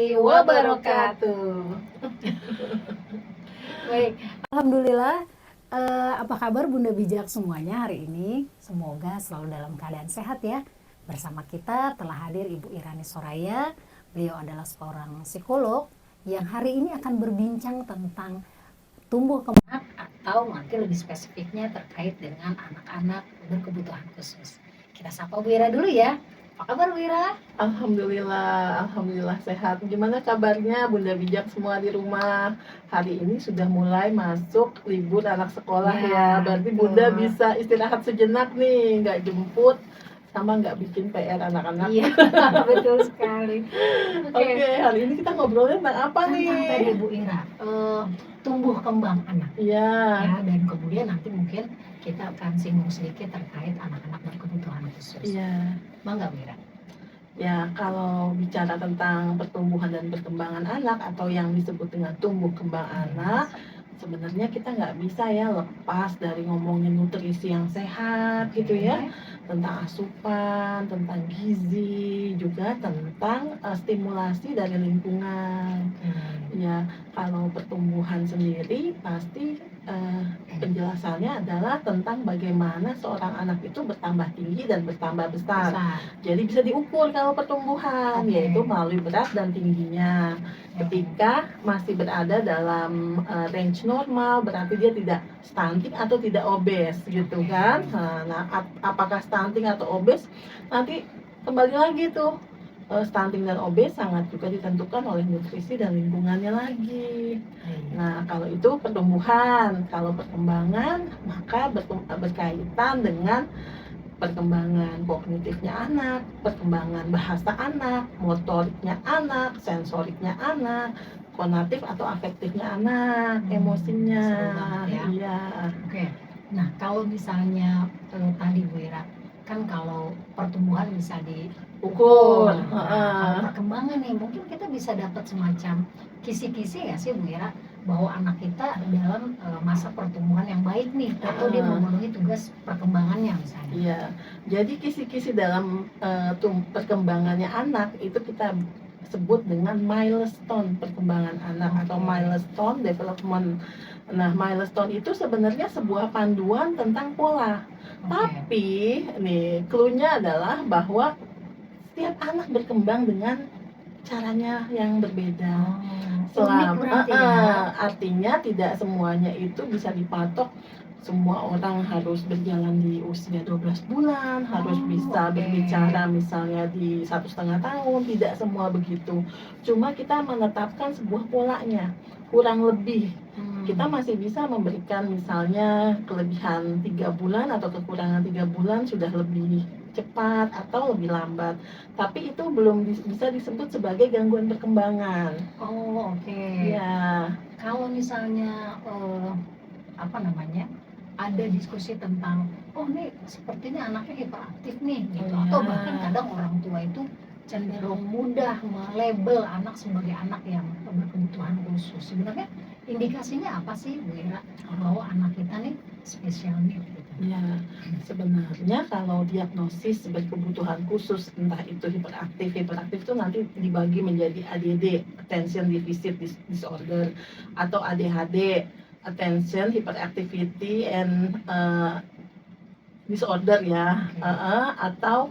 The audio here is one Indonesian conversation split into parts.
warahmatullahi wabarakatuh. Baik, alhamdulillah. Apa kabar Bunda Bijak semuanya hari ini? Semoga selalu dalam keadaan sehat ya. Bersama kita telah hadir Ibu Irani Soraya. Beliau adalah seorang psikolog yang hari ini akan berbincang tentang tumbuh kembang atau nanti lebih spesifiknya terkait dengan anak-anak berkebutuhan khusus. Kita sapa Bu Ira dulu ya. Apa kabar Bu Ira? Alhamdulillah sehat. Gimana kabarnya Bunda Bijak semua di rumah? Hari ini sudah mulai masuk libur anak sekolah ya. Berarti betul. Bunda bisa istirahat sejenak nih, nggak jemput sama nggak bikin PR anak-anak. Iya, betul sekali. Oke, hari ini kita ngobrolin tentang apa nih? Tentang tadi Bu Ira, tumbuh kembang anak. Iya. Ya, dan kemudian nanti mungkin kita akan singgung sedikit terkait anak-anak berkebutuhan khusus. Iya. Bangga Bu Ira? Ya, kalau bicara tentang pertumbuhan dan perkembangan anak atau yang disebut dengan tumbuh kembang anak, sebenarnya kita nggak bisa ya lepas dari ngomongin nutrisi yang sehat gitu ya, tentang asupan, tentang gizi, juga tentang stimulasi dari lingkungan. Ya, kalau pertumbuhan sendiri pasti penjelasannya adalah tentang bagaimana seorang anak itu bertambah tinggi dan bertambah besar. Jadi bisa diukur kalau pertumbuhan, yaitu melalui berat dan tingginya. Ketika masih berada dalam range normal, berarti dia tidak stunting atau tidak obes gitu kan. Nah, apakah stunting atau obes nanti kembali lagi tuh. Stunting dan obes sangat juga ditentukan oleh nutrisi dan lingkungannya lagi. Nah, kalau itu pertumbuhan. Kalau perkembangan, maka berkaitan dengan perkembangan kognitifnya anak, perkembangan bahasa anak, motoriknya anak, sensoriknya anak, konatif atau afektifnya anak, emosinya. Ya. Iya. Oke. Nah, kalau misalnya tadi Bu Ira, kan kalau pertumbuhan bisa diukur. Nah, kalau perkembangan nih, mungkin kita bisa dapat semacam kisi-kisi ya sih Bu Ira, bahwa anak kita dalam masa pertumbuhan yang baik nih, atau dia memenuhi tugas perkembangannya misalnya. Iya, jadi kisi-kisi dalam perkembangannya anak itu kita sebut dengan milestone perkembangan anak atau milestone development. Nah, milestone itu sebenarnya sebuah panduan tentang pola. Tapi nih, clue-nya adalah bahwa setiap anak berkembang dengan caranya yang berbeda. Artinya tidak semuanya itu bisa dipatok. Semua orang harus berjalan di usia 12 bulan, harus bisa berbicara misalnya di 1,5 tahun, tidak semua begitu. Cuma kita menetapkan sebuah polanya, kurang lebih. Kita masih bisa memberikan misalnya kelebihan 3 bulan atau kekurangan 3 bulan sudah lebih cepat atau lebih lambat. Tapi itu belum bisa disebut sebagai gangguan perkembangan. Ya. Kalau misalnya ada diskusi tentang nih sepertinya anaknya hiperaktif nih gitu, atau bahkan kadang orang tua itu cenderung mudah melabel anak sebagai anak yang berkebutuhan khusus. Sebenarnya indikasinya apa sih Bu Ira bahwa anak kita nih spesial need gitu? Ya, sebenarnya kalau diagnosis berkebutuhan khusus, entah itu hiperaktif itu nanti dibagi menjadi ADD, Attention Deficit Disorder, atau ADHD, Attention Hyperactivity and Disorder ya, atau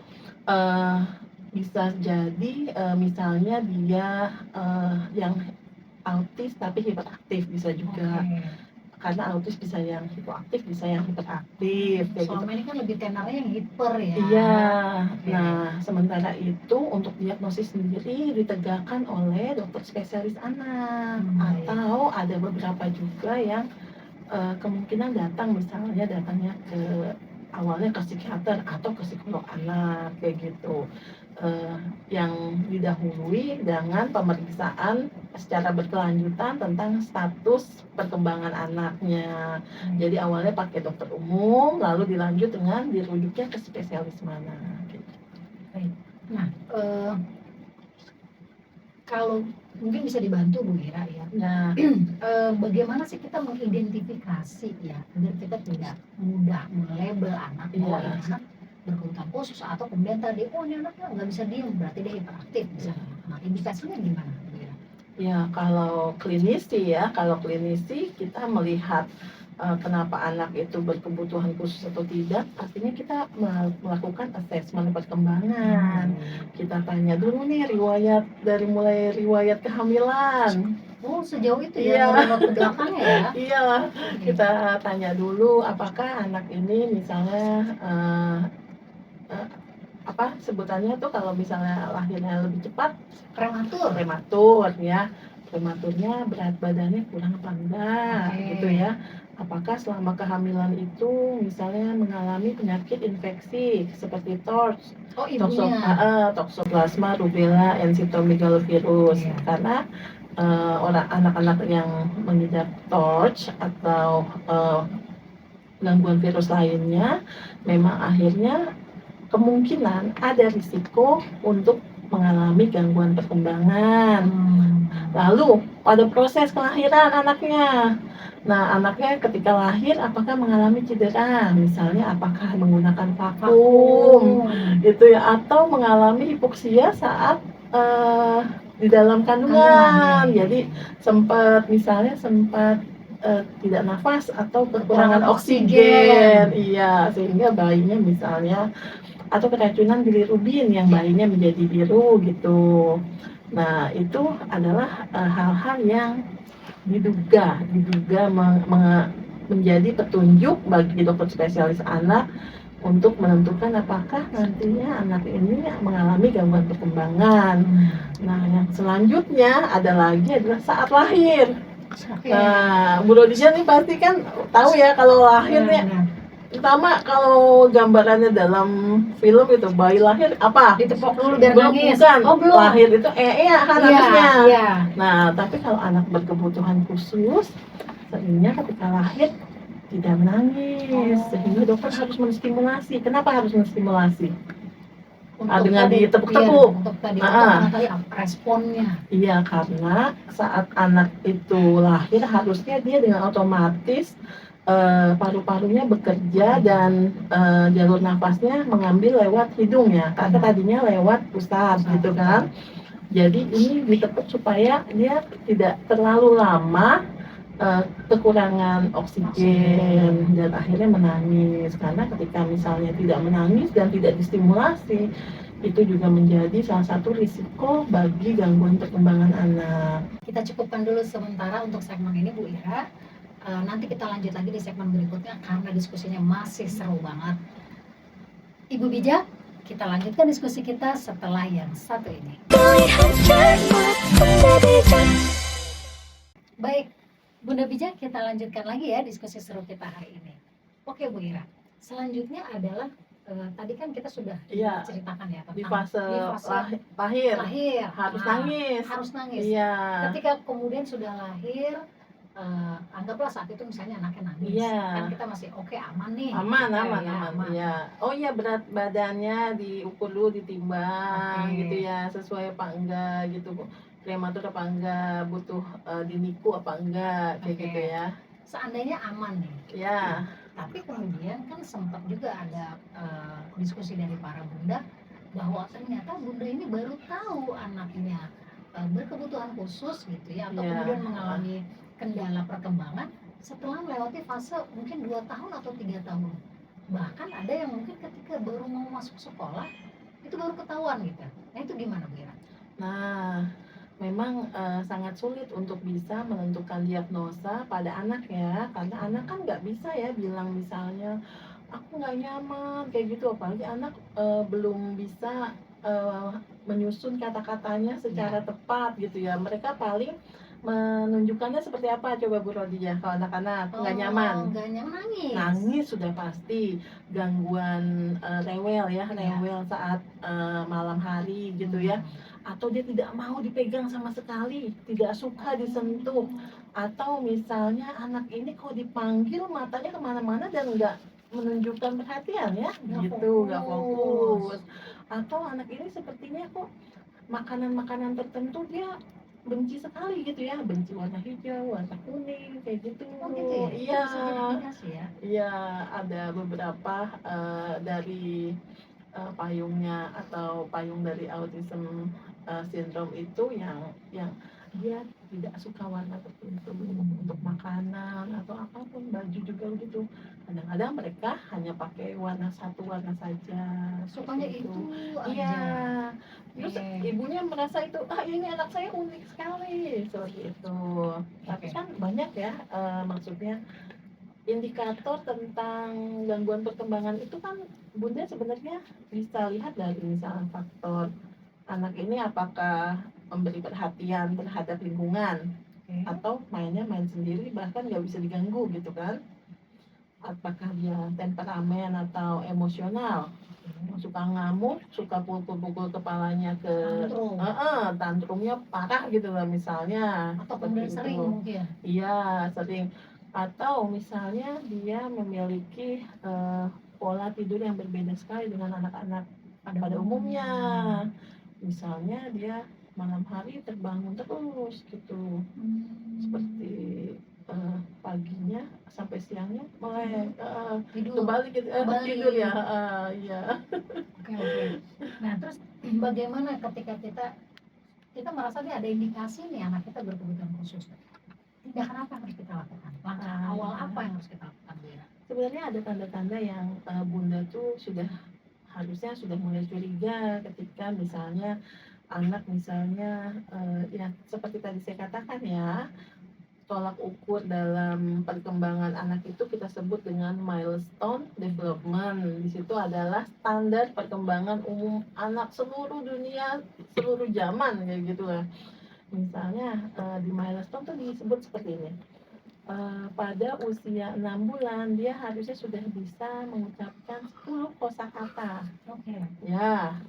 bisa jadi misalnya dia yang autis tapi hiperaktif bisa juga. Karena autis bisa yang hipoaktif, bisa yang hiperaktif kayak gitu. Selama ini kan lebih tenarnya yang hiper ya. Iya. Nah, sementara itu untuk diagnosis sendiri ditegakkan oleh dokter spesialis anak, atau ada beberapa juga yang kemungkinan datangnya ke awalnya ke psikiater atau ke psikolog anak kayak gitu, yang didahului dengan pemeriksaan secara berkelanjutan tentang status perkembangan anaknya. Jadi awalnya pakai dokter umum, lalu dilanjut dengan dirujuknya ke spesialis mana. Gitu. Nah, kalau mungkin bisa dibantu Bu Ira ya. Nah, bagaimana sih kita mengidentifikasi ya agar kita tidak mudah melabel anak bahwa ini anak berkebutuhan khusus, atau kemudian tadi ini anaknya nggak bisa diem berarti dia hiperaktif misalnya. Nah, indikasinya gimana Bu Ira? Ya, kalau klinisi ya, kalau klinisi kita melihat, kenapa anak itu berkebutuhan khusus atau tidak, artinya kita melakukan asesmen perkembangan. Kita tanya dulu nih dari mulai riwayat kehamilan. Oh, sejauh itu ya, Iya. merunut ke belakangnya ya? Iya, kita tanya dulu apakah anak ini misalnya, eee, apa sebutannya tuh kalau misalnya lahirnya lebih cepat, prematur ya. Prematurnya berat badannya kurang apa enggak, gitu ya. Apakah selama kehamilan itu misalnya mengalami penyakit infeksi seperti TORCH, Oh, ibunya. Toxoplasma, Rubella, Encytomegalovirus. Iya. Karena anak-anak yang mengidap TORCH atau gangguan virus lainnya, memang akhirnya kemungkinan ada risiko untuk mengalami gangguan perkembangan. Lalu pada proses kelahiran anaknya, nah anaknya ketika lahir apakah mengalami cedera, misalnya apakah menggunakan vakum, gitu ya, atau mengalami hipoksia saat di dalam kandungan, jadi misalnya sempat tidak nafas atau kekurangan oksigen, iya, sehingga bayinya misalnya atau keracunan bilirubin yang bayinya menjadi biru gitu. Nah, itu adalah hal-hal yang diduga menjadi petunjuk bagi dokter spesialis anak untuk menentukan apakah nantinya anak ini mengalami gangguan perkembangan. Nah, yang selanjutnya adalah saat lahir. Nah, Bu Rodisha nih pasti kan tahu ya kalau lahirnya, pertama kalau gambarannya dalam film itu bayi lahir apa? Ditepok dulu biar Belum, nangis. bukan. Oh, belum. Lahir itu iya kan harusnya. Iya. Nah, tapi kalau anak berkebutuhan khusus, seringnya ketika lahir tidak menangis, sehingga dokter harus menstimulasi. Kenapa harus menstimulasi? Dengan ditepuk-tepuk. Untuk tadi mengetahui responnya. Iya, karena saat anak itu lahir harusnya dia dengan otomatis paru-parunya bekerja dan jalur nafasnya mengambil lewat hidung ya, karena tadinya lewat pusat gitu kan. Jadi ini ditepuk supaya dia tidak terlalu lama kekurangan oksigen dan akhirnya menangis. Karena ketika misalnya tidak menangis dan tidak distimulasi, itu juga menjadi salah satu risiko bagi gangguan perkembangan anak. Kita cukupkan dulu sementara untuk segmen ini, Bu Ira. Nanti kita lanjut lagi di segmen berikutnya karena diskusinya masih seru banget. Ibu bijak, kita lanjutkan diskusi kita setelah yang satu ini. Baik, Bunda bijak, kita lanjutkan lagi ya diskusi seru kita hari ini. Oke, Bu Ira. Selanjutnya adalah tadi kan kita sudah ceritakan ya tentang di fase lahir harus nangis. Iya. Ketika kemudian sudah lahir, anggaplah saat itu misalnya anaknya nangis, kan kita masih oke, aman nih. Aman. Iya. Oh iya, berat badannya diukur dulu, ditimbang gitu ya, sesuai apa enggak gitu, prematur apa enggak, butuh di NICU apa enggak, kayak gitu ya. Seandainya aman nih. Iya. Tapi kemudian kan sempat juga ada diskusi dari para bunda bahwa ternyata bunda ini baru tahu anaknya berkebutuhan khusus gitu ya, atau kemudian mengalami kendala perkembangan setelah melewati fase mungkin 2 tahun atau 3 tahun. Bahkan ada yang mungkin ketika baru mau masuk sekolah itu baru ketahuan gitu. Nah, itu gimana, Bu Ira? Nah, memang sangat sulit untuk bisa menentukan diagnosa pada anak ya, karena anak kan nggak bisa ya bilang misalnya aku nggak nyaman kayak gitu, apalagi anak belum bisa menyusun kata-katanya secara tepat gitu ya. Mereka paling menunjukkannya seperti apa coba Bu Rodia kalau anak-anak nggak nyaman? Nggak nyaman, Nangis sudah pasti, gangguan rewel saat malam hari gitu ya, atau dia tidak mau dipegang sama sekali, tidak suka disentuh, atau misalnya anak ini kalau dipanggil matanya kemana-mana dan nggak menunjukkan perhatian ya, gitu, nggak fokus, atau anak ini sepertinya kok makanan-makanan tertentu dia benci sekali gitu ya, benci warna hijau, warna kuning, kayak gitu. Iya. Iya, ada beberapa dari payungnya atau payung dari autism syndrome itu yang dia tidak suka warna tertentu untuk makanan atau apapun, baju juga begitu. Kadang-kadang mereka hanya pakai satu warna saja, Sukanya seperti itu Iya, aja. terus Oke. ibunya merasa itu, ini anak saya unik sekali, seperti itu. Tapi Oke. kan banyak ya, maksudnya indikator tentang gangguan perkembangan itu kan Bunda sebenarnya bisa lihat dari misalnya faktor anak ini apakah memberi perhatian terhadap lingkungan Oke. atau mainnya main sendiri bahkan nggak bisa diganggu gitu kan, apakah dia temperamen atau emosional, suka ngamuk, suka pukul-pukul kepalanya ke Tantrum. tantrumnya parah gitu lah misalnya, Atau seperti kemudian sering itu. mungkin. Iya, sering. Atau misalnya dia memiliki pola tidur yang berbeda sekali dengan anak-anak pada umumnya. Misalnya dia malam hari terbangun terus gitu, seperti paginya sampai siangnya mulai Tidur. kebalik gitu, Kebalik. tidur ya, iya. Oke. Nah, terus bagaimana ketika kita merasa nih ada indikasi nih anak kita berkebutuhan khusus? Tindakan apa yang harus kita lakukan? Langkah awal apa yang harus kita lakukan, Bu Ira? Sebenarnya ada tanda-tanda yang Bunda tuh harusnya sudah mulai curiga ketika misalnya anak misalnya ya seperti tadi saya katakan ya, tolak ukur dalam perkembangan anak itu kita sebut dengan milestone development. Di situ adalah standar perkembangan umum anak seluruh dunia, seluruh zaman kayak gitu lah. Misalnya di milestone tuh disebut seperti ini. Pada usia 6 bulan dia harusnya sudah bisa mengucapkan 10 kosakata. Oke. Ya,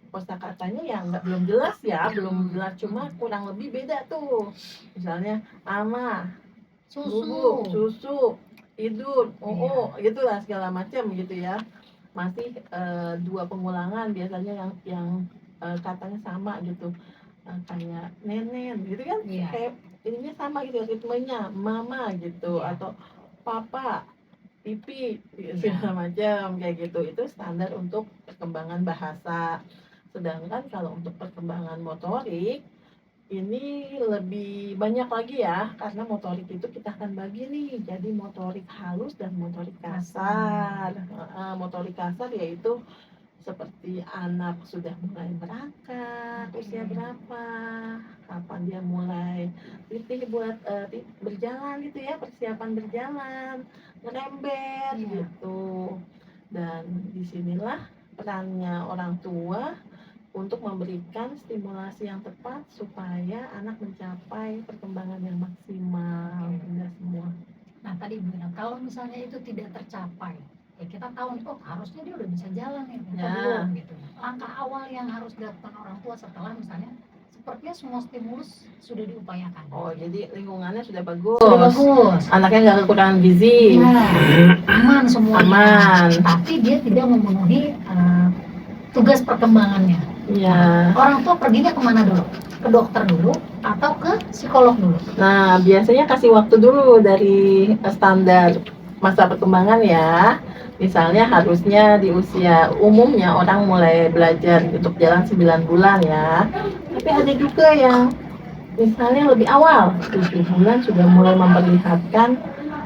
kosakatanya ya belum jelas ya, belum jelas, cuma kurang lebih beda tuh. Misalnya ama, bubuk, susu, tidur, gitulah segala macam gitu ya. Masih 2 pengulangan biasanya yang katanya sama gitu. Kayak nenen gitu kan, kayak ininya sama gitu, ritmenya mama gitu, atau papa, pipi, segala macam kayak gitu. Itu standar untuk perkembangan bahasa. Sedangkan kalau untuk perkembangan motorik ini lebih banyak lagi ya, karena motorik itu kita akan bagi nih jadi motorik halus dan motorik kasar. Motorik kasar yaitu seperti anak sudah mulai merangkak, usia berapa, kapan dia mulai titih buat berjalan gitu ya, persiapan berjalan, ngerembet gitu. Dan disinilah perannya orang tua untuk memberikan stimulasi yang tepat supaya anak mencapai perkembangan yang maksimal. Semua. Nah, tadi Bu Ira, kalau misalnya itu tidak tercapai, ya kita tahu nih, harusnya dia udah bisa jalan nih, atau belum gitu. Langkah awal yang harus dilakukan orang tua setelah misalnya sepertinya semua stimulus sudah diupayakan. Jadi lingkungannya sudah bagus. Sudah bagus. Anaknya nggak kekurangan gizi. Aman semuanya. Aman. Tapi dia tidak memenuhi tugas perkembangannya. Iya. Orang tua perginya kemana dulu? Ke dokter dulu atau ke psikolog dulu? Nah, biasanya kasih waktu dulu dari standar masa perkembangan ya. Misalnya harusnya di usia umumnya orang mulai belajar untuk jalan 9 bulan ya. Tapi ada juga yang misalnya lebih awal, 7 bulan sudah mulai memperlihatkan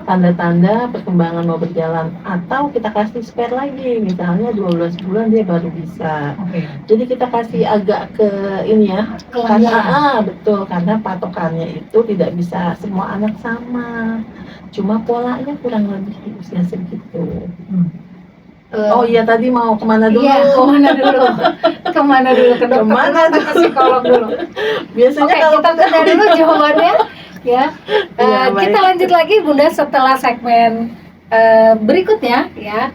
tanda-tanda perkembangan mau berjalan, atau kita kasih spare lagi, misalnya 12 bulan dia baru bisa. Jadi kita kasih agak ke ini ya, karena betul, karena patokannya itu tidak bisa semua anak sama, cuma polanya kurang lebih di usia segitu. Iya, tadi mau kemana dulu? Iya, kemana dulu? Ke dokter atau ke psikolog dulu? Biasanya kalau kita tunda dulu jawabannya ya. Kita lanjut lagi Bunda setelah segmen berikutnya ya.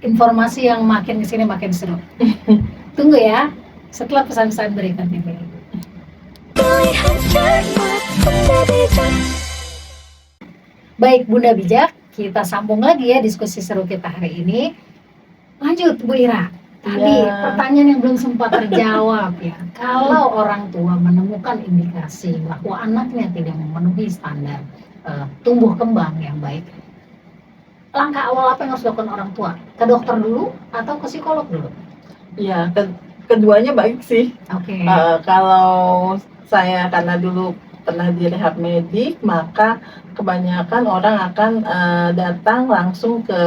Informasi yang makin kesini makin seru. Tunggu ya setelah pesan-pesan berikut ini. Baik Bunda Bijak, kita sambung lagi ya diskusi seru kita hari ini. Lanjut Bu Ira. Tadi pertanyaan yang belum sempat terjawab ya. Kalau orang tua menemukan indikasi bahwa anaknya tidak memenuhi standar tumbuh kembang yang baik, langkah awal apa yang harus dilakukan orang tua? Ke dokter dulu atau ke psikolog dulu? Iya, keduanya baik sih. Kalau saya karena dulu pernah di rehab medik, maka kebanyakan orang akan datang langsung ke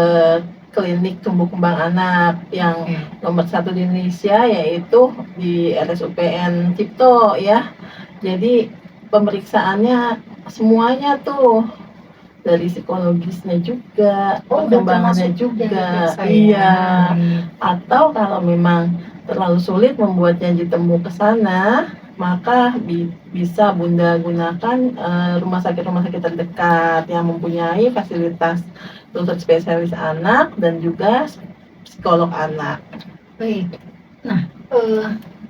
klinik tumbuh kembang anak yang nomor 1 di Indonesia, yaitu di RSUPN Cipto ya. Jadi pemeriksaannya semuanya tuh, dari psikologisnya juga, perkembangannya juga, iya. Atau kalau memang terlalu sulit membuat janji temu ke sana, maka bisa Bunda gunakan rumah sakit terdekat yang mempunyai fasilitas dokter spesialis anak dan juga psikolog anak. Baik. Nah,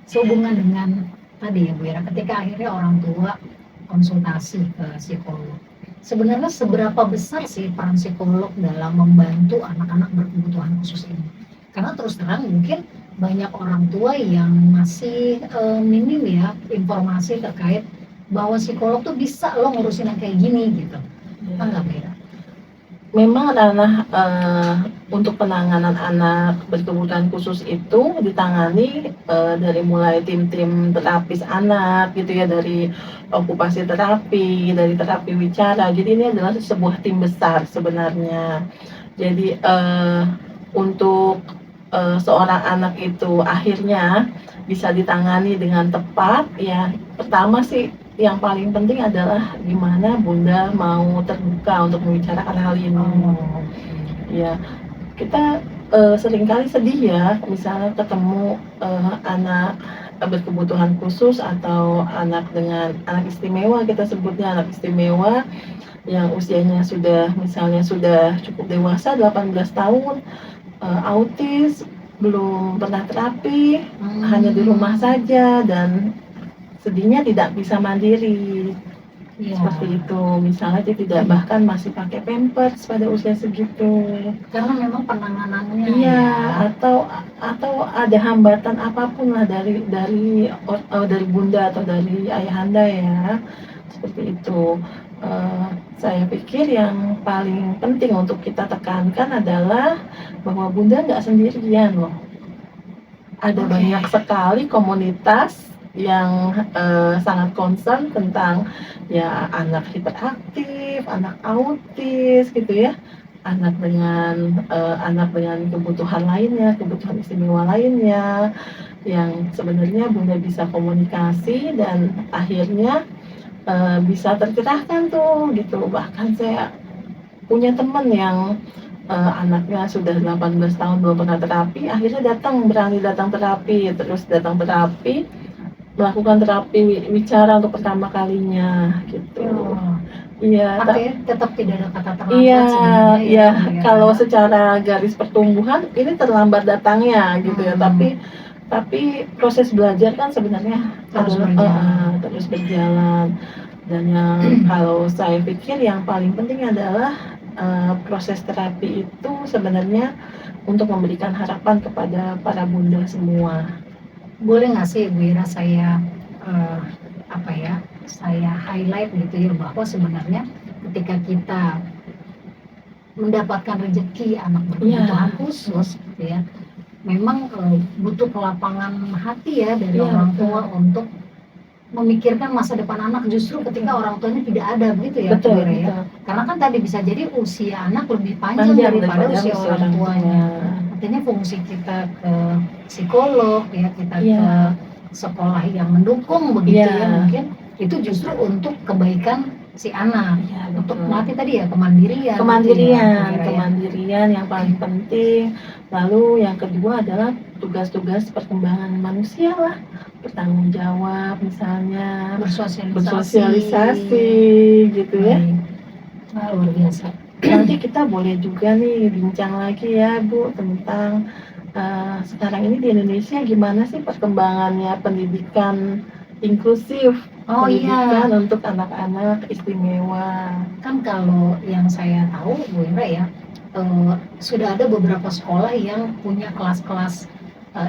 sehubungan dengan tadi ya Bu Ira, ketika akhirnya orang tua konsultasi ke psikolog, sebenarnya seberapa besar sih peran psikolog dalam membantu anak-anak berkebutuhan khusus ini? Karena terus terang mungkin banyak orang tua yang masih minim ya informasi terkait bahwa psikolog tuh bisa loh ngurusin yang kayak gini gitu. Enggak Bu Ira? Memang ranah untuk penanganan anak berkebutuhan khusus itu ditangani dari mulai tim-tim terapis anak gitu ya, dari okupasi terapi, dari terapi wicara. Jadi ini adalah sebuah tim besar sebenarnya. Jadi untuk seorang anak itu akhirnya bisa ditangani dengan tepat ya, pertama sih yang paling penting adalah gimana Bunda mau terbuka untuk membicarakan hal ini. Ya, kita seringkali sedih ya, misalnya ketemu anak berkebutuhan khusus atau anak istimewa, kita sebutnya anak istimewa yang usianya misalnya sudah cukup dewasa, 18 tahun, autis, belum pernah terapi, hanya di rumah saja, dan sedihnya tidak bisa mandiri. Seperti itu, misalnya dia tidak bahkan masih pakai pampers pada usia segitu. Karena memang penanganannya atau ada hambatan apapun lah dari Bunda atau dari ayahanda ya. Seperti itu. Saya pikir yang paling penting untuk kita tekankan adalah bahwa Bunda nggak sendirian loh. Ada banyak sekali komunitas yang sangat concern tentang ya anak hiperaktif, anak autis gitu ya, anak dengan kebutuhan lainnya, kebutuhan istimewa lainnya, yang sebenarnya Bunda bisa komunikasi dan akhirnya bisa tercerahkan tuh gitu. Bahkan saya punya teman yang anaknya sudah 18 tahun belum pernah terapi, akhirnya berani datang terapi, melakukan terapi wicara untuk pertama kalinya gitu. Iya, tetap tidak ada kata terlambat sebenarnya. Iya, kalau secara garis pertumbuhan ini terlambat datangnya gitu ya, tapi proses belajar kan sebenarnya terus berjalan. Dan yang kalau saya pikir yang paling penting adalah proses terapi itu sebenarnya untuk memberikan harapan kepada para bunda semua. Boleh nggak sih Bu Ira saya saya highlight gitu ya, bahwa sebenarnya ketika kita mendapatkan rezeki anak berkebutuhan khusus gitu ya, memang butuh kelapangan hati ya dari orang tua untuk memikirkan masa depan anak justru ketika orang tuanya tidak ada, begitu ya Bu Ira ya. Karena kan tadi bisa jadi usia anak lebih panjang daripada usia orang tuanya. Artinya fungsi kita ke psikolog ya, kita ke sekolah yang mendukung begitu ya, mungkin itu justru untuk kebaikan si anak, untuk melatih tadi ya kemandirian yang paling penting. Lalu yang kedua adalah tugas-tugas perkembangan manusia lah, bertanggung jawab misalnya, bersosialisasi gitu ya. Luar biasa. Nanti kita boleh juga nih bincang lagi ya Bu tentang sekarang ini di Indonesia gimana sih perkembangannya pendidikan inklusif, pendidikan untuk anak-anak istimewa. Kan kalau yang saya tahu Bu Ira ya, sudah ada beberapa sekolah yang punya kelas-kelas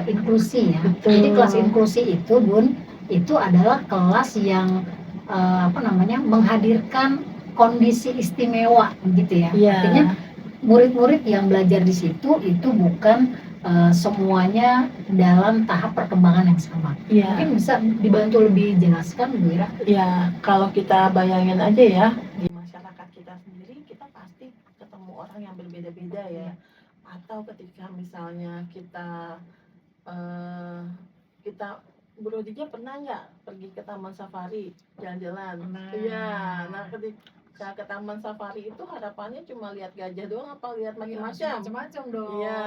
inklusi ya. Jadi kelas inklusi itu Bun, itu adalah kelas yang menghadirkan kondisi istimewa gitu ya. Artinya murid-murid yang belajar di situ itu bukan semuanya dalam tahap perkembangan yang sama. Iya. Mungkin bisa dibantu lebih jelaskan, Bu Ira? Ya, kalau kita bayangin aja ya, di masyarakat kita sendiri, kita pasti ketemu orang yang berbeda-beda ya. Atau ketika misalnya kita Bu Rodija pernah nggak pergi ke Taman Safari jalan-jalan? Iya. Nah, ketika ke Taman Safari itu harapannya cuma lihat gajah doang apa lihat macam-macam? Macam-macam dong. Iya.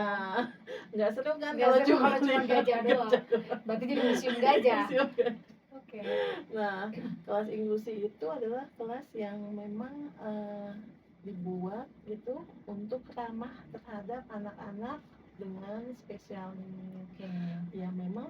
Nggak seru kan Nggak kalau seru cuma kalau cuma lihat gajah doang. Berarti jadi museum gajah. Museum gajah. Oke. Nah, kelas inklusi itu adalah kelas yang memang dibuat gitu untuk ramah terhadap anak-anak dengan spesial needs. Ya memang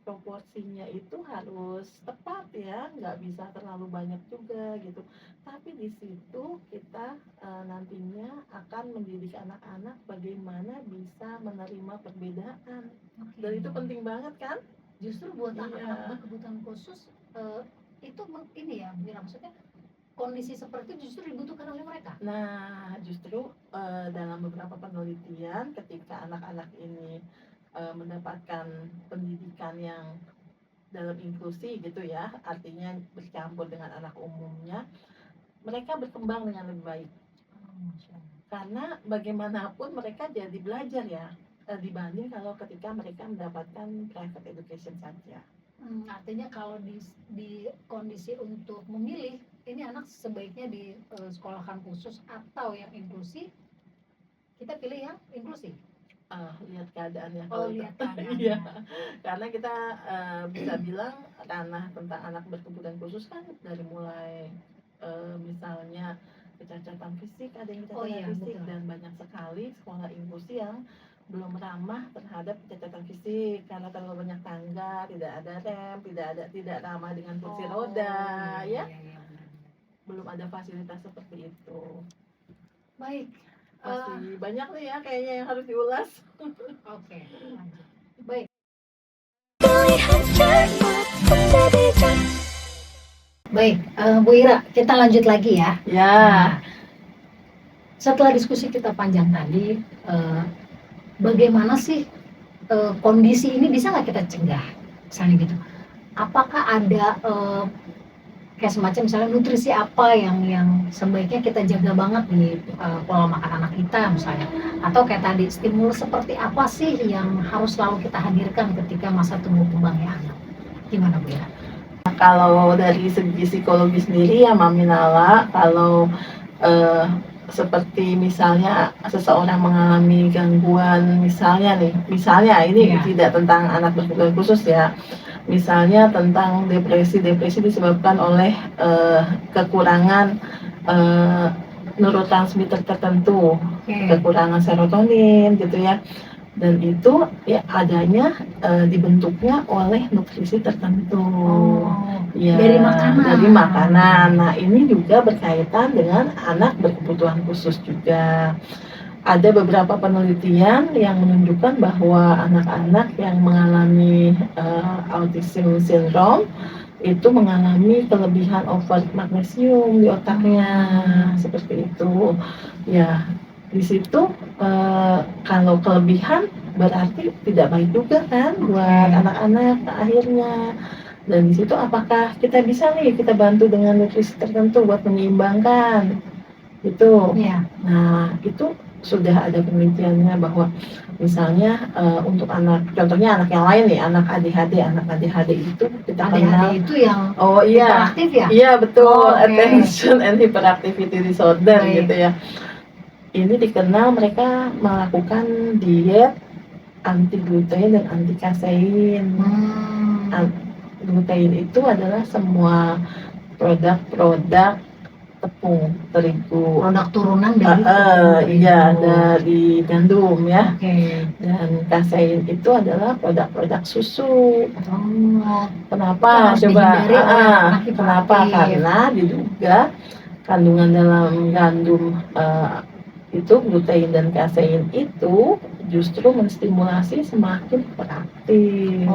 proporsinya itu harus tepat ya, nggak bisa terlalu banyak juga gitu. Tapi di situ kita nantinya akan mendidik anak-anak bagaimana bisa menerima perbedaan. Dan itu penting banget kan? Justru buat Iya. anak-anak berkebutuhan khusus itu ini ya, Bu Ira, maksudnya kondisi seperti itu justru dibutuhkan oleh mereka. Nah, justru dalam beberapa penelitian ketika anak-anak ini mendapatkan pendidikan yang dalam inklusi gitu ya, artinya bercampur dengan anak umumnya, mereka berkembang dengan lebih baik. Karena bagaimanapun mereka jadi belajar ya, dibanding kalau ketika mereka mendapatkan private education saja. Artinya kalau di kondisi untuk memilih, ini anak sebaiknya di sekolahkan khusus atau yang inklusi, kita pilih yang inklusi. Lihat keadaannya. Oh, lihat keadaannya. Iya, karena kita bisa bilang ranah tentang anak berkebutuhan khusus kan dari mulai misalnya kecacatan fisik, ada yang kecacatan fisik, betul. dan banyak sekali sekolah inklusi yang belum ramah terhadap kecacatan fisik karena terlalu banyak tangga, tidak ada rem, tidak ramah dengan kursi roda, ya. Belum ada fasilitas seperti itu. Baik. Masih banyak nih ya kayaknya yang harus diulas. Oke, lanjut. Baik. Baik, Bu Ira, kita lanjut lagi ya. Ya. Nah, setelah diskusi kita panjang tadi, bagaimana sih kondisi ini bisa nggak kita cegah, misalnya gitu? Apakah ada kayak semacam misalnya nutrisi apa yang sebaiknya kita jaga banget di pola makan anak kita misalnya, atau kayak tadi stimulus seperti apa sih yang harus selalu kita hadirkan ketika masa tumbuh kembangnya anak? Gimana Bu ya? Kalau dari segi psikologi sendiri ya Mami Nala, kalau seperti misalnya seseorang mengalami gangguan misalnya ini tidak tentang anak berkebutuhan khusus ya, misalnya tentang depresi disebabkan oleh kekurangan neurotransmitter tertentu, kekurangan serotonin gitu ya, dan itu ya adanya dibentuknya oleh nutrisi tertentu. Ya, dari makanan. Nah, ini juga berkaitan dengan anak berkebutuhan khusus juga. Ada beberapa penelitian yang menunjukkan bahwa anak-anak yang mengalami autism syndrome itu mengalami kelebihan over magnesium di otaknya, seperti itu. Ya, di situ kalau kelebihan berarti tidak baik juga kan buat anak-anak akhirnya. Dan di situ apakah kita bisa kita bantu dengan nutrisi tertentu buat menyeimbangkan itu. Nah, itu sudah ada penelitiannya bahwa misalnya untuk contohnya anak yang lain nih, anak ADHD itu kita kenal itu yang hiperaktif ya? Iya betul, attention and hyperactivity disorder gitu ya. Ini dikenal mereka melakukan diet anti gluten dan anti kasein. Gluten itu adalah semua produk tepung terigu, produk turunan dari tepung dari gandum ya. Dan kasein itu adalah produk susu. Kenapa coba? Kenapa? Karena diduga kandungan dalam gandum itu gluten dan kasein itu justru menstimulasi semakin beraktif.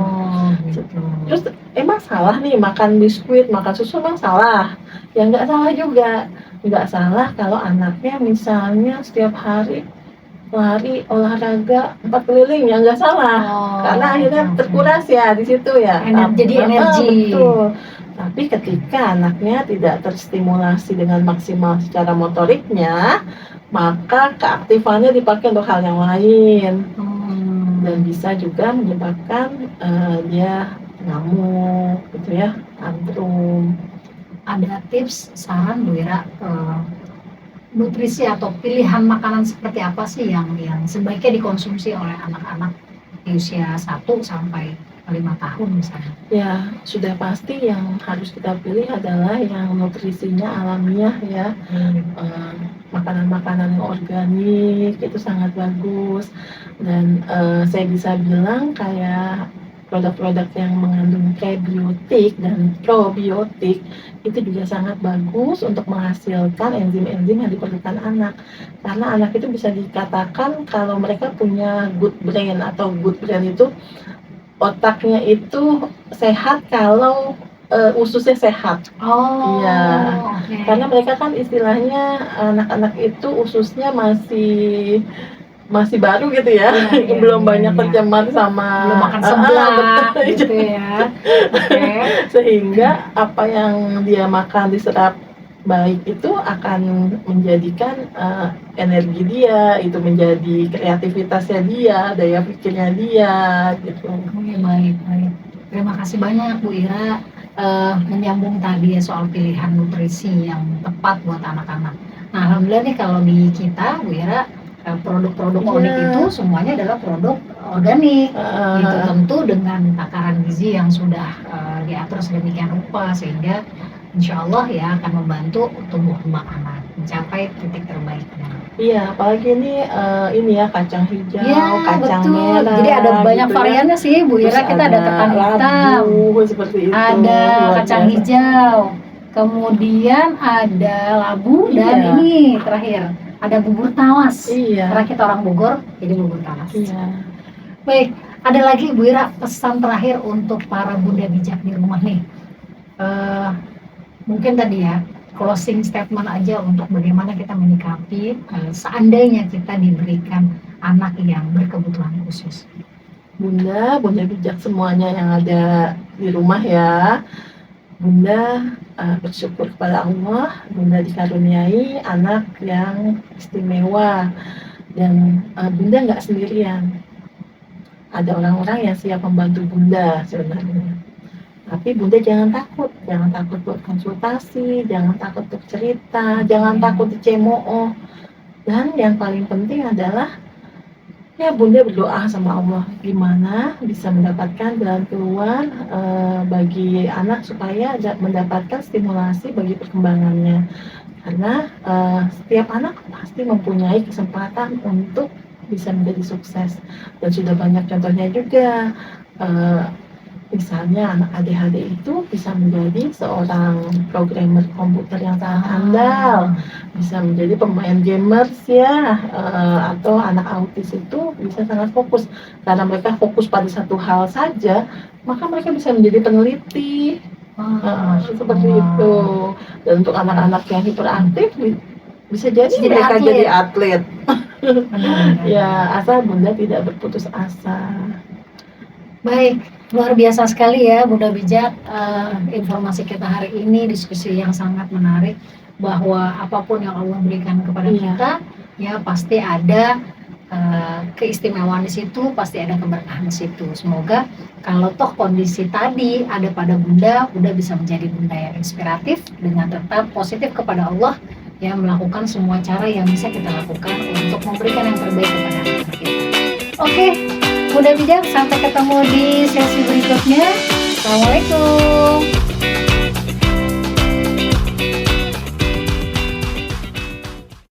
Terus emang salah nih makan biskuit, makan susu, emang salah? Ya nggak salah juga. Nggak salah kalau anaknya misalnya setiap hari lari, olahraga 4 keliling ya nggak salah. Karena akhirnya terkuras ya di situ ya. Jadi energi. Betul. Tapi ketika anaknya tidak terstimulasi dengan maksimal secara motoriknya, maka keaktifannya dipakai untuk hal yang lain. Dan bisa juga menyebabkan dia ngamuk gitu ya, tantrum. Ada tips, saran Bu Ira, nutrisi atau pilihan makanan seperti apa sih yang sebaiknya dikonsumsi oleh anak-anak di usia 1 sampai 5 tahun misalnya? Ya, sudah pasti yang harus kita pilih adalah yang nutrisinya alamiah ya. Makanan-makanan yang organik itu sangat bagus. Dan saya bisa bilang kayak produk-produk yang mengandung prebiotik dan probiotik itu juga sangat bagus untuk menghasilkan enzim-enzim yang diperlukan anak. Karena anak itu bisa dikatakan kalau mereka punya good brain, atau good brain itu otaknya itu sehat kalau ususnya sehat. Iya. Okay. Karena mereka kan istilahnya anak-anak itu ususnya masih baru gitu ya, belum banyak tercemar sama belum makan seblak gitu ya. Sehingga apa yang dia makan diserap baik itu akan menjadikan energi dia, itu menjadi kreativitasnya dia, daya pikirnya dia gitu. Baik. Terima kasih banyak Bu Ira, menyambung tadi ya soal pilihan nutrisi yang tepat buat anak-anak. Nah, alhamdulillah nih kalau di kita Bu Ira, produk-produk Onyx itu semuanya adalah produk organik, gitu, tentu dengan takaran gizi yang sudah diatur sedemikian rupa sehingga insya Allah ya akan membantu tumbuh kembang anak mencapai titik terbaiknya. Iya, apalagi ini ya kacang hijau, kacang merah. Jadi ada banyak gitu variannya sih Bu Ira. Kita ada ketan hitam, seperti itu, ada kacang hijau, kemudian ada labu, dan ini terakhir ada bubur tawas. Karena kita orang Bogor, jadi bubur tawas. Baik, ada lagi Bu Ira pesan terakhir untuk para bunda bijak di rumah nih. Mungkin tadi ya closing statement aja untuk bagaimana kita menyikapi seandainya kita diberikan anak yang berkebutuhan khusus. Bunda bijak semuanya yang ada di rumah ya. Bunda bersyukur kepada Allah, Bunda dikaruniai anak yang istimewa, dan Bunda nggak sendirian. Ada orang-orang yang siap membantu Bunda sebenarnya. Tapi Bunda jangan takut buat konsultasi, jangan takut untuk cerita, jangan takut dicemooh. Dan yang paling penting adalah ya Bunda berdoa sama Allah gimana bisa mendapatkan jalan keluar bagi anak supaya mendapatkan stimulasi bagi perkembangannya. Karena setiap anak pasti mempunyai kesempatan untuk bisa menjadi sukses, dan sudah banyak contohnya juga. Misalnya anak ADHD itu bisa menjadi seorang programmer komputer yang sangat andal, bisa menjadi pemain gamers ya, atau anak autis itu bisa sangat fokus. Karena mereka fokus pada satu hal saja, maka mereka bisa menjadi peneliti. Seperti itu. Dan untuk anak-anak yang hiperaktif bisa jadi mereka jadi atlet. Ya, asal Bunda tidak berputus asa. Baik, luar biasa sekali ya Bunda Bijak, informasi kita hari ini, diskusi yang sangat menarik, bahwa apapun yang Allah berikan kepada kita ya pasti ada keistimewaan di situ, pasti ada keberkahan di situ. Semoga kalau toh kondisi tadi ada pada Bunda bisa menjadi Bunda yang inspiratif dengan tetap positif kepada Allah, ya melakukan semua cara yang bisa kita lakukan untuk memberikan yang terbaik kepada anak kita. Oke, Bunda Bijak, sampai ketemu di sesi berikutnya. Assalamualaikum.